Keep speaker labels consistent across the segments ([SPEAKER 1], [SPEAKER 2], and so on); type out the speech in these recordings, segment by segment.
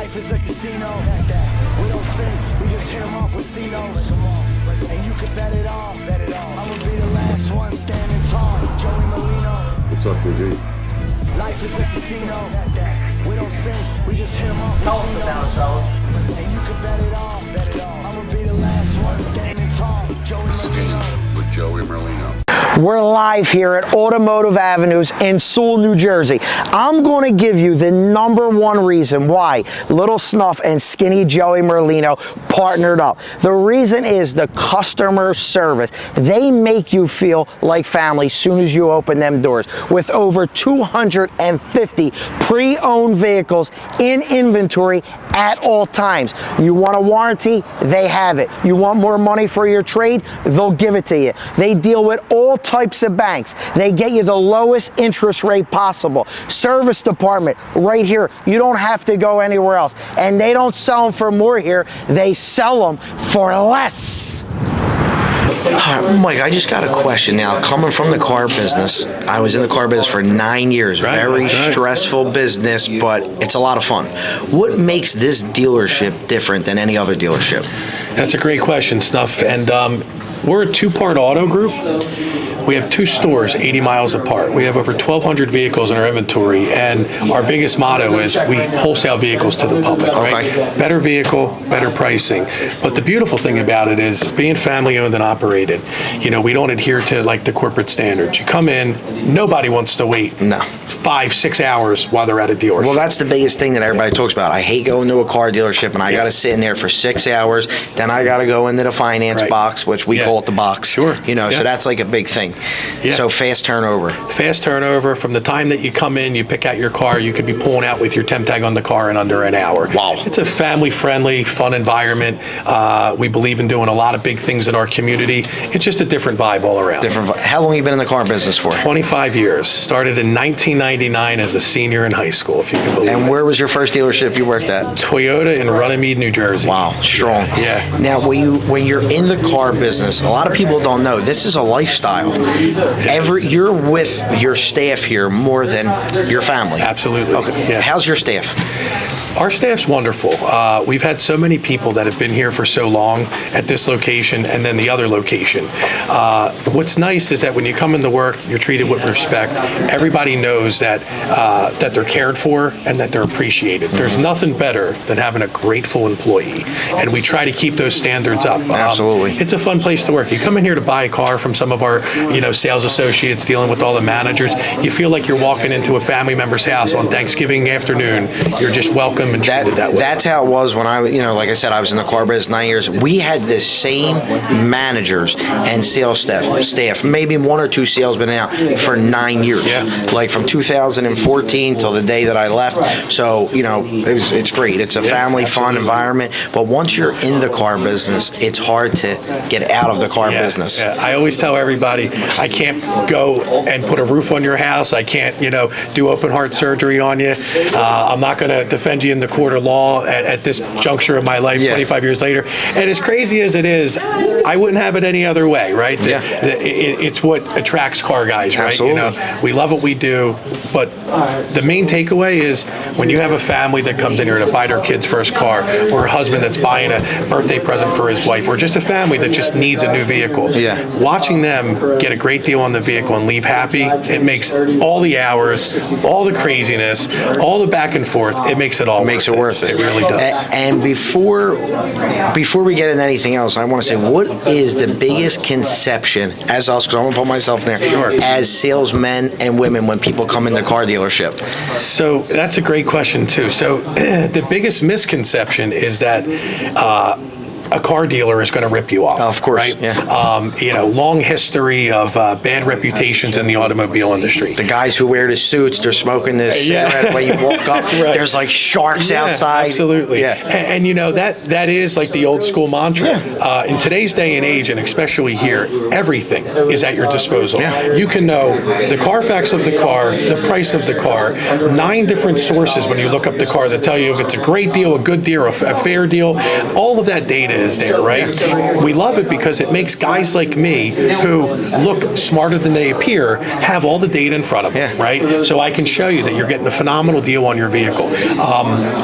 [SPEAKER 1] Life is a casino. We don't sink, we just hit them off with C-notes. And you can bet it all. I'ma be the last one standing tall. Joey Merlino.
[SPEAKER 2] What's up, G?
[SPEAKER 1] Life is a casino. We don't sink, we just hit them off with C-notes. And you can bet it all. I'ma be the last one standing tall. Joey Merlino.
[SPEAKER 2] With Joey Merlino.
[SPEAKER 3] We're live here at Automotive Avenues in Sewell, New Jersey. I'm going to give you the #1 reason why Lil Snuff and Skinny Joey Merlino partnered up. The reason is the customer service. They make you feel like family as soon as you open them doors. With over 250 pre-owned vehicles in inventory at all times. You want a warranty? They have it. You want more money for your trade? They'll give it to you. They deal with all types of banks. They get you the lowest interest rate possible. Service department right here. You don't have to go anywhere else. And they don't sell them for more here. They sell them for less. Mike, I just got a question now. Coming from the car business, I was in the car business for 9 years. Very stressful business, but it's a lot of fun. What makes this dealership different than any other dealership?
[SPEAKER 4] That's a great question, Snuff. And we're a two-part auto group. We have 2 stores 80 miles apart. We have over 1,200 vehicles in our inventory, and our biggest motto is we wholesale vehicles to the public, right? Better vehicle, better pricing. But the beautiful thing about it is being family owned and operated, you know, we don't adhere to like the corporate standards. You come in, nobody wants to wait 5-6 hours while they're at a dealership.
[SPEAKER 3] Well, that's the biggest thing that everybody talks about. I hate going to a car dealership and I got to sit in there for 6 hours. Then I got to go into the finance box, which we call it the box.
[SPEAKER 4] Sure.
[SPEAKER 3] You know, so that's like a big thing.
[SPEAKER 4] Yeah.
[SPEAKER 3] So fast turnover.
[SPEAKER 4] Fast turnover. From the time that you come in, you pick out your car, you could be pulling out with your temp tag on the car in under an hour.
[SPEAKER 3] Wow.
[SPEAKER 4] It's a family-friendly, fun environment. We believe in doing a lot of big things in our community. It's just a different vibe all around.
[SPEAKER 3] How long have you been in the car business for?
[SPEAKER 4] 25 years. Started in 1999 as a senior in high school, if you can believe it.
[SPEAKER 3] And where was your first dealership you worked at?
[SPEAKER 4] Toyota in Runnymede, New Jersey.
[SPEAKER 3] Wow, strong.
[SPEAKER 4] Yeah.
[SPEAKER 3] Now, when you're in the car business, a lot of people don't know, this is a lifestyle. You're with your staff here more than your family.
[SPEAKER 4] Absolutely.
[SPEAKER 3] Okay.
[SPEAKER 4] Yeah.
[SPEAKER 3] How's your staff?
[SPEAKER 4] Our staff's wonderful. We've had so many people that have been here for so long at this location and then the other location. What's nice is that when you come into work, you're treated with respect. Everybody knows that that they're cared for and that they're appreciated. There's nothing better than having a grateful employee, and we try to keep those standards up.
[SPEAKER 3] Absolutely.
[SPEAKER 4] It's a fun place to work. You come in here to buy a car from some of our, sales associates dealing with all the managers. You feel like you're walking into a family member's house on Thanksgiving afternoon. You're just welcome.
[SPEAKER 3] That's how it was when I was, like I said, I was in the car business 9 years. We had the same managers and sales staff, maybe 1 or 2 salesmen out for 9 years.
[SPEAKER 4] Yeah.
[SPEAKER 3] Like from 2014 till the day that I left. So, it's great. It's a family fun environment. But once you're in the car business, it's hard to get out of the car business.
[SPEAKER 4] Yeah. I always tell everybody, I can't go and put a roof on your house. I can't, do open heart surgery on you. I'm not going to defend you in the court of law at this juncture of my life, 25 years later. And as crazy as it is, I wouldn't have it any other way, right? It's what attracts car guys, right?
[SPEAKER 3] Absolutely.
[SPEAKER 4] We love what we do, but the main takeaway is when you have a family that comes in here to buy their kid's first car, or a husband that's buying a birthday present for his wife, or just a family that just needs a new vehicle. Watching them get a great deal on the vehicle and leave happy, it makes all the hours, all the craziness, all the back and forth, it makes it all worth it. It really does.
[SPEAKER 3] And before we get into anything else, I want to say, what is the biggest conception, as us, because I want to put myself in there, as salesmen and women when people come in the car dealership?
[SPEAKER 4] So that's a great question too. So the biggest misconception is that a car dealer is going to rip you off.
[SPEAKER 3] Of course,
[SPEAKER 4] right? Long history of bad reputations in the automobile industry.
[SPEAKER 3] The guys who wear the suits, they're smoking this cigarette when you walk up. There's like sharks outside.
[SPEAKER 4] Absolutely. Yeah. And that is like the old school mantra. In today's day and age, and especially here, everything is at your disposal. You can know the Carfax of the car, the price of the car, 9 different sources when you look up the car that tell you if it's a great deal, a good deal, a fair deal. All of that data is there, right? We love it because it makes guys like me who look smarter than they appear have all the data in front of them, right? So I can show you that you're getting a phenomenal deal on your vehicle.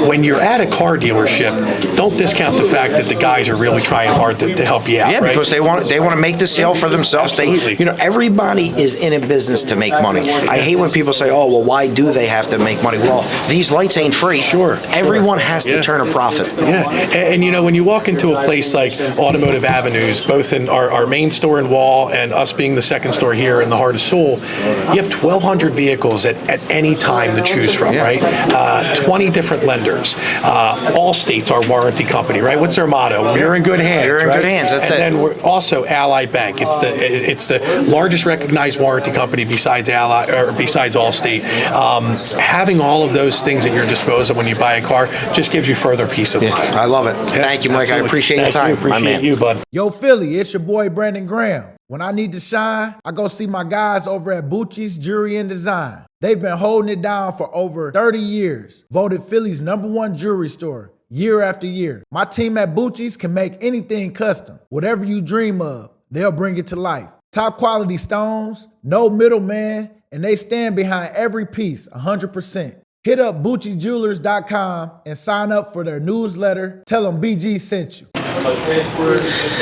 [SPEAKER 4] When you're at a car dealership, don't discount the fact that the guys are really trying hard to help you out.
[SPEAKER 3] Yeah,
[SPEAKER 4] right?
[SPEAKER 3] because they want to make the sale for themselves.
[SPEAKER 4] Absolutely.
[SPEAKER 3] Everybody is in a business to make money. I hate when people say, "Oh, well, why do they have to make money?" Well, these lights ain't free.
[SPEAKER 4] Sure.
[SPEAKER 3] Everyone has to turn a profit.
[SPEAKER 4] Yeah, and when you walk into a place like Automotive Avenues, both in our main store in Wall and us being the second store here in the heart of Sewell, you have 1,200 vehicles at any time to choose from, right? 20 different lenders. All states our warranty company, right? What's their motto? You're in good hands.
[SPEAKER 3] You're in good hands. That's it.
[SPEAKER 4] And then we're also Ally Bank. It's the largest recognized warranty company besides Allstate. Having all of those things at your disposal when you buy a car just gives you further peace of mind.
[SPEAKER 3] I love it. Thank you, Mike.
[SPEAKER 4] Absolutely.
[SPEAKER 3] I appreciate your time.
[SPEAKER 4] Appreciate you, bud.
[SPEAKER 2] Yo, Philly, it's your boy Brandon Graham. When I need to shine, I go see my guys over at Bucci's Jewelry and Design. They've been holding it down for over 30 years. Voted Philly's #1 jewelry store year after year. My team at Bucci's can make anything custom. Whatever you dream of, they'll bring it to life. Top quality stones, no middleman, and they stand behind every piece 100%. Hit up BucciJewelers.com and sign up for their newsletter. Tell them BG sent you.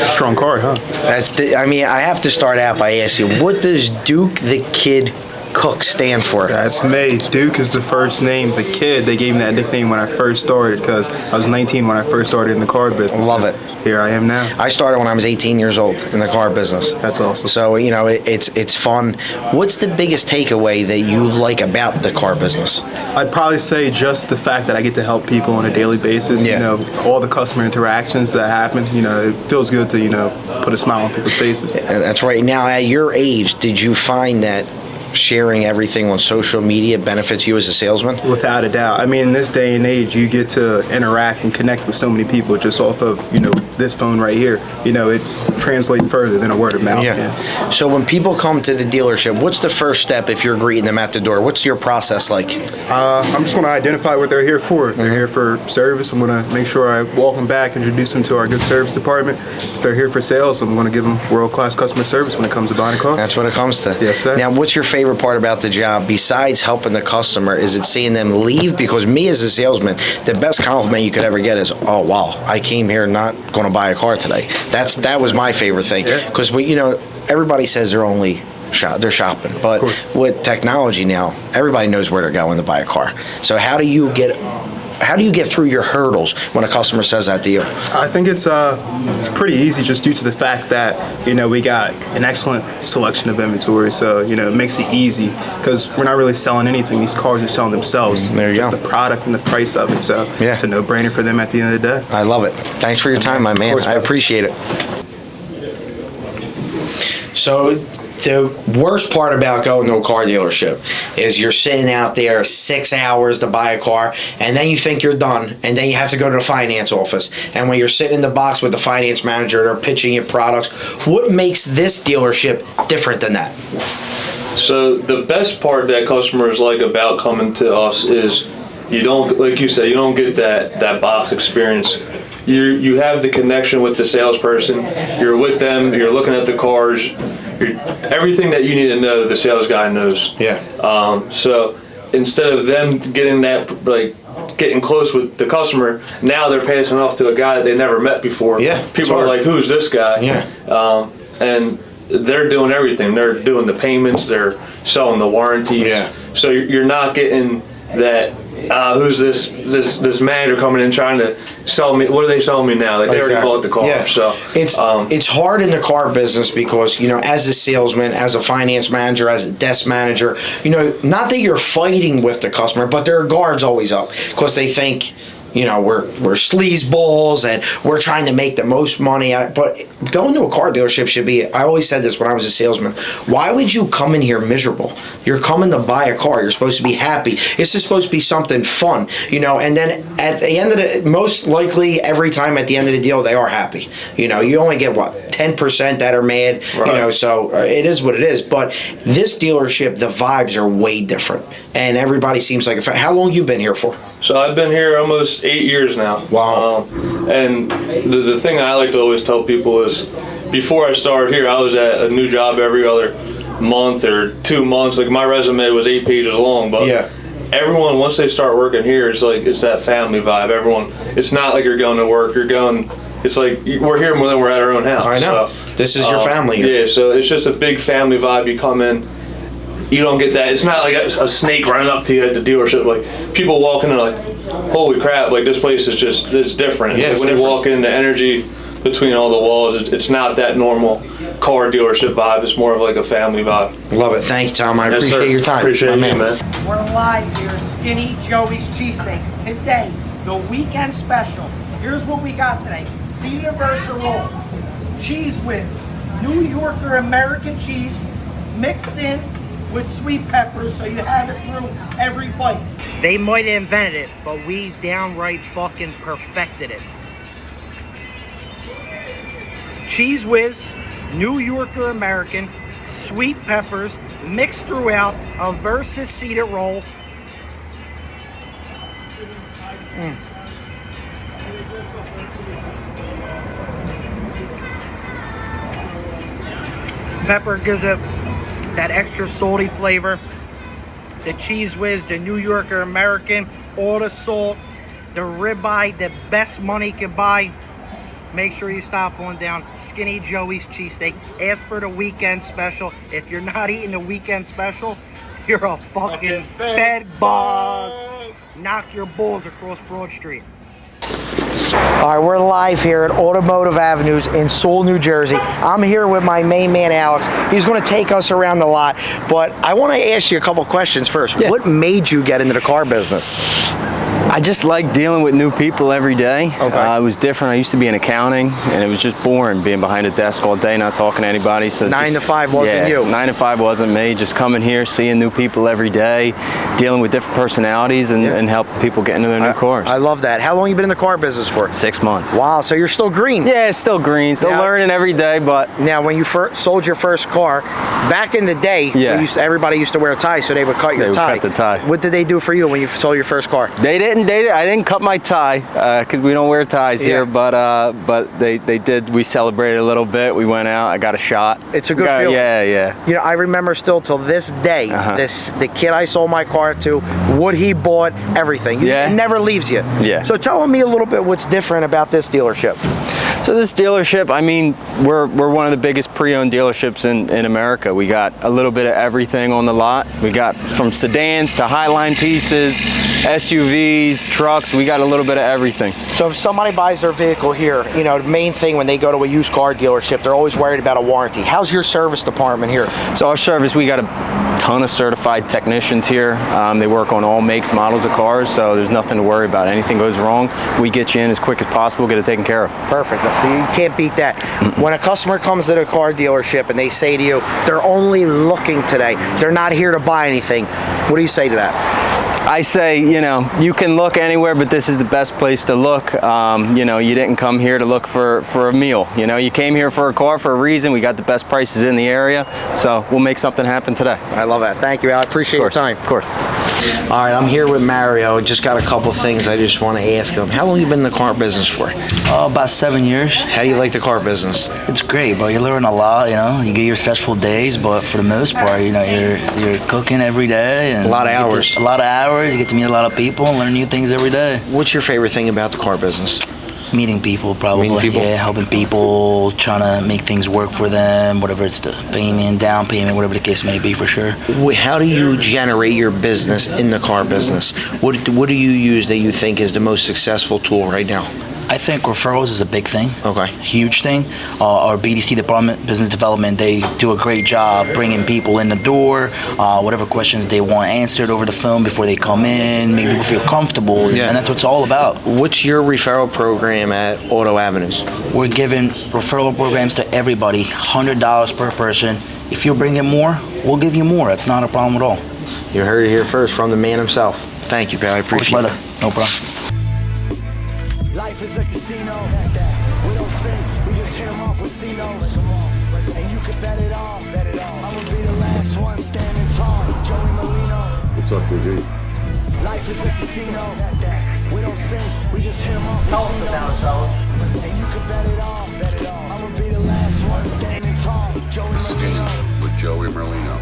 [SPEAKER 5] Strong card, huh?
[SPEAKER 3] I have to start out by asking, what does Duke the Kid Cook stand for?
[SPEAKER 5] That's me. Duke is the first name. The Kid, they gave me that nickname when I first started because I was 19 when I first started in the car business.
[SPEAKER 3] Love it.
[SPEAKER 5] Here I am now.
[SPEAKER 3] I started when I was 18 years old in the car business.
[SPEAKER 5] That's awesome.
[SPEAKER 3] So, it's fun. What's the biggest takeaway that you like about the car business?
[SPEAKER 5] I'd probably say just the fact that I get to help people on a daily basis.
[SPEAKER 3] Yeah.
[SPEAKER 5] All the customer interactions that happen, it feels good to, put a smile on people's faces.
[SPEAKER 3] That's right. Now, at your age, did you find that sharing everything on social media benefits you as a salesman?
[SPEAKER 5] Without a doubt. In this day and age, you get to interact and connect with so many people just off of, this phone right here. It translates further than a word of mouth.
[SPEAKER 3] Yeah. So when people come to the dealership, what's the first step if you're greeting them at the door? What's your process like?
[SPEAKER 5] I'm just going to identify what they're here for. If they're here for service, I'm going to make sure I welcome back, introduce them to our good service department. If they're here for sales, I'm going to give them world-class customer service when it comes to buying a car.
[SPEAKER 3] That's what it comes to.
[SPEAKER 5] Yes, sir.
[SPEAKER 3] Now, what's your favorite part about the job besides helping the customer? Is it seeing them leave? Because me as a salesman, the best compliment you could ever get is, "Oh wow, I came here not going to buy a car today." That was my favorite thing, because everybody says they're shopping, but with technology now, everybody knows where they're going to buy a car. So how do you get through your hurdles when a customer says that to you?
[SPEAKER 5] I think it's pretty easy just due to the fact that, we got an excellent selection of inventory. So, it makes it easy because we're not really selling anything. These cars are selling themselves.
[SPEAKER 3] There you
[SPEAKER 5] just
[SPEAKER 3] go.
[SPEAKER 5] The product and the price of it. So it's a no-brainer for them at the end of the day.
[SPEAKER 3] I love it. Thanks for your time, my man. I appreciate it. So the worst part about going to a car dealership is you're sitting out there 6 hours to buy a car, and then you think you're done, and then you have to go to the finance office. And when you're sitting in the box with the finance manager, they're pitching you products. What makes this dealership different than that?
[SPEAKER 6] So the best part that customers like about coming to us is you don't, like you said, you don't get that box experience. You have the connection with the salesperson. You're with them. You're looking at the cars. Everything that you need to know, the sales guy knows.
[SPEAKER 3] Yeah.
[SPEAKER 6] So instead of them getting close with the customer, now they're passing off to a guy that they never met before.
[SPEAKER 3] Yeah.
[SPEAKER 6] People are like, "Who's this guy?"
[SPEAKER 3] Yeah.
[SPEAKER 6] And they're doing everything. They're doing the payments. They're selling the warranties. Yeah. So you're not getting that. Who's this manager coming in trying to sell me? What are they selling me now? They already bought the car.
[SPEAKER 3] Yeah.
[SPEAKER 6] So
[SPEAKER 3] it's hard in the car business because as a salesman, as a finance manager, as a desk manager, not that you're fighting with the customer, but their guard's always up because they think we're sleazeballs and we're trying to make the most money out. But going to a car dealership should be, I always said this when I was a salesman, why would you come in here miserable? You're coming to buy a car. You're supposed to be happy. This is supposed to be something fun, and then at the end of most likely every time at the end of the deal, they are happy. You only get 10% that are mad,
[SPEAKER 6] right.
[SPEAKER 3] So it is what it is. But this dealership, the vibes are way different and everybody seems like a fan. How long you been here for?
[SPEAKER 6] So I've been here almost 8 years now.
[SPEAKER 3] Wow.
[SPEAKER 6] And the thing I like to always tell people is, before I started here, I was at a new job every other month or 2 months. Like, my resume was 8 pages long, but
[SPEAKER 3] Yeah.
[SPEAKER 6] everyone, once they start working here, it's like, it's that family vibe. Everyone, it's not like you're going to work, it's like we're here more than we're at our own house.
[SPEAKER 3] I know.
[SPEAKER 6] So,
[SPEAKER 3] This is your family here.
[SPEAKER 6] Yeah, so it's just a big family vibe. You come in, you don't get that. It's not like a snake running up to you at the dealership. Like, people walk in and are like, holy crap, like, this place is just, it's different.
[SPEAKER 3] Yeah,
[SPEAKER 6] Like,
[SPEAKER 3] it's
[SPEAKER 6] when
[SPEAKER 3] different.
[SPEAKER 6] you walk in, the energy between all the walls, it's not that normal car dealership vibe. It's more of like a family vibe.
[SPEAKER 3] Love it. Thank you, Tom. I
[SPEAKER 6] Yes,
[SPEAKER 3] appreciate
[SPEAKER 6] sir.
[SPEAKER 3] your time.
[SPEAKER 6] Appreciate
[SPEAKER 3] My
[SPEAKER 6] you, man.
[SPEAKER 7] We're live here, Skinny Joey's Cheesesteaks. Today, the weekend special. Here's what we got today. Seeded roll, Cheese Whiz, New Yorker American cheese mixed in with sweet peppers, so you have it through every bite. They might have invented it, but we downright fucking perfected it. Cheese Whiz, New Yorker American, sweet peppers mixed throughout a versus seeded roll. Pepper gives it that extra salty flavor. The Cheese Whiz, the New Yorker American, all the salt, the ribeye, the best money can buy. Make sure you stop on down Skinny Joey's Cheesesteak. Ask for the weekend special. If you're not eating the weekend special, you're a fucking bed bug. Knock your balls across Broad Street.
[SPEAKER 3] All right, we're live here at Automotive Avenues in Sewell, New Jersey. I'm here with my main man, Alex. He's going to take us around the lot, but I want to ask you a couple questions first.
[SPEAKER 8] Yeah.
[SPEAKER 3] What made you get into the car business?
[SPEAKER 8] I just like dealing with new people every day.
[SPEAKER 3] Okay.
[SPEAKER 8] It was different. I used to be in accounting, and it was just boring being behind a desk all day, not talking to anybody. So
[SPEAKER 3] 9 to 5 wasn't you.
[SPEAKER 8] 9 to 5 wasn't me. Just coming here, seeing new people every day, dealing with different personalities, and helping people get into their new cars.
[SPEAKER 3] I love that. How long you been in the car business for?
[SPEAKER 8] 6 months.
[SPEAKER 3] Wow, so you're still green.
[SPEAKER 8] Yeah, it's still green. Still
[SPEAKER 3] Yeah.
[SPEAKER 8] learning every day, but
[SPEAKER 3] Now, when you sold your first car, back in the day,
[SPEAKER 8] Yeah.
[SPEAKER 3] everybody used to wear a tie, so they would cut your
[SPEAKER 8] They would
[SPEAKER 3] tie.
[SPEAKER 8] cut the tie.
[SPEAKER 3] What did they do for you when you sold your first car?
[SPEAKER 8] they didn't. I didn't cut my tie because we don't wear ties
[SPEAKER 3] Yeah.
[SPEAKER 8] here. But they did. We celebrated a little bit. We went out. I got a shot.
[SPEAKER 3] It's a good feeling.
[SPEAKER 8] Yeah, yeah.
[SPEAKER 3] You know, I remember still till this day, the kid I sold my car to, what he bought, everything.
[SPEAKER 8] Yeah.
[SPEAKER 3] It never leaves you.
[SPEAKER 8] Yeah.
[SPEAKER 3] So tell me a little bit what's different about this dealership.
[SPEAKER 8] So this dealership, I mean, we're one of the biggest pre-owned dealerships in America. We got a little bit of everything on the lot. We got from sedans to highline pieces, SUVs, trucks. We got a little bit of everything.
[SPEAKER 3] So if somebody buys their vehicle here, you know, the main thing when they go to a used car dealership, they're always worried about a warranty. How's your service department here?
[SPEAKER 8] So our service, we got a ton of certified technicians here. They work on all makes, models of cars, so there's nothing to worry about. Anything goes wrong, we get you in as quick as possible, get it taken care of.
[SPEAKER 3] Perfect. You can't beat that. When a customer comes to the car dealership and they say to you, they're only looking today, they're not here to buy anything, what do you say to that?
[SPEAKER 8] I say, you know, you can look anywhere, but this is the best place to look. You know, you didn't come here to look for a meal. You know, you came here for a car for a reason. We got the best prices in the area, so we'll make something happen today.
[SPEAKER 3] I love that. Thank you, Al. I appreciate your time.
[SPEAKER 8] Of course.
[SPEAKER 3] All right, I'm here with Mario. Just got a couple things I just want to ask him. How long you been in the car business for?
[SPEAKER 9] About 7 years.
[SPEAKER 3] How do you like the car business?
[SPEAKER 9] It's great, but you learn a lot. You know, you get your stressful days, but for the most part, you know, you're cooking every day and
[SPEAKER 3] A lot of
[SPEAKER 9] you get
[SPEAKER 3] hours.
[SPEAKER 9] a lot of hours. You get to meet a lot of people and learn new things every day.
[SPEAKER 3] What's your favorite thing about the car business?
[SPEAKER 9] Meeting people, probably.
[SPEAKER 3] Meeting people?
[SPEAKER 9] Yeah, helping people, trying to make things work for them, whatever it's the payment, down payment, whatever the case may be, for sure.
[SPEAKER 3] How do you generate your business in the car business? What do you use that you think is the most successful tool right now?
[SPEAKER 9] I think referrals is a big thing.
[SPEAKER 3] Okay.
[SPEAKER 9] Huge thing. Our BDC department, business development, they do a great job bringing people in the door, whatever questions they want answered over the phone before they come in, make people feel comfortable,
[SPEAKER 3] Yeah.
[SPEAKER 9] and that's what it's all about.
[SPEAKER 3] What's your referral program at Auto Avenues?
[SPEAKER 9] We're giving referral programs to everybody, $100 per person. If you bring in more, we'll give you more. That's not a problem at all.
[SPEAKER 3] You heard it here first from the man himself. Thank you, pal. I
[SPEAKER 9] Of course,
[SPEAKER 3] appreciate
[SPEAKER 9] brother.
[SPEAKER 3] it.
[SPEAKER 9] No problem.
[SPEAKER 1] Life is a casino. We don't sing, we just hit 'em off with C-notes. And you can bet it all. I'ma be the last one standing tall. Joey Merlino.
[SPEAKER 10] What's up, DG?
[SPEAKER 1] Life is a casino. We don't sing, we just hit 'em up.
[SPEAKER 3] Tell us about it, fellas.
[SPEAKER 1] And you can bet it all. I'ma be the last one standing tall. Joey
[SPEAKER 10] Skinny
[SPEAKER 1] Merlino.
[SPEAKER 10] with Joey Merlino.